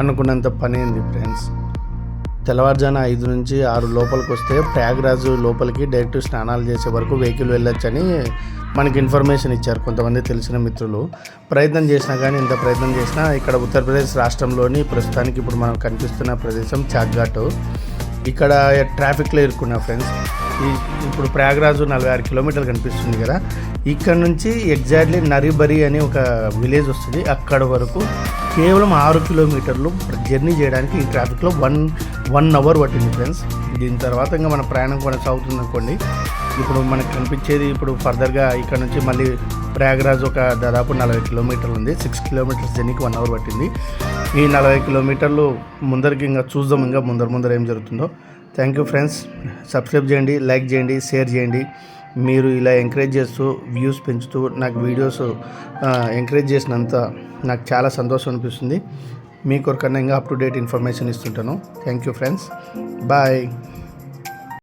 అనుకున్నంత పని అయింది ఫ్రెండ్స్. తెల్లవారుజాన 5 నుంచి 6 లోపలికి వస్తే ప్రయాగ్రాజ్ లోపలికి డైరెక్ట్ స్నానాలు చేసే వరకు వెహికల్ వెళ్ళొచ్చని మనకి ఇన్ఫర్మేషన్ ఇచ్చారు కొంతమంది తెలిసిన మిత్రులు. ప్రయత్నం చేసినా కానీ ఎంత ప్రయత్నం చేసినా ఇక్కడ ఉత్తరప్రదేశ్ రాష్ట్రంలోని ప్రస్తుతానికి ఇప్పుడు మనం కనిపిస్తున్న ప్రదేశం చాక్ఘాట్. ఇక్కడ ట్రాఫిక్లో ఇరుక్కున్నా ఫ్రెండ్స్. ఇప్పుడు ప్రయాగ్రాజ్ 46 కిలోమీటర్లు కనిపిస్తుంది కదా, ఇక్కడ నుంచి ఎగ్జాక్ట్లీ నరిబరి అని ఒక విలేజ్ వస్తుంది. అక్కడ వరకు కేవలం 6 కిలోమీటర్లు జర్నీ చేయడానికి ఈ ట్రాఫిక్లో 1 అవర్ పట్టింది ఫ్రెండ్స్. దీని తర్వాత ఇంకా మన ప్రయాణం కొనసాగుతుంది అనుకోండి. ఇప్పుడు మనకు కనిపించేది ఇప్పుడు ఫర్దర్గా ఇక్కడ నుంచి మళ్ళీ ప్రయాగ్రాజ్ ఒక దాదాపు 40 కిలోమీటర్లు ఉంది. 6 కిలోమీటర్స్ జర్నీకి 1 అవర్ పట్టింది. ఈ 40 కిలోమీటర్లు ముందరికి ఇంకా చూద్దాం, ఇంకా ముందర ఏం జరుగుతుందో. Thank you friends. సబ్స్క్రైబ్ చేయండి, లైక్ చేయండి, షేర్ చేయండి. మీరు ఇలా ఎంకరేజ్ చేస్తూ వ్యూస్ పెంచుతూ నాకు వీడియోస్ ఎంకరేజ్ చేసినంత నాకు చాలా సంతోషం అనిపిస్తుంది. మీ కొరకన్నా ఇంకా అప్ టు డేట్ ఇన్ఫర్మేషన్ ఇస్తుంటాను. Thank you friends. బాయ్.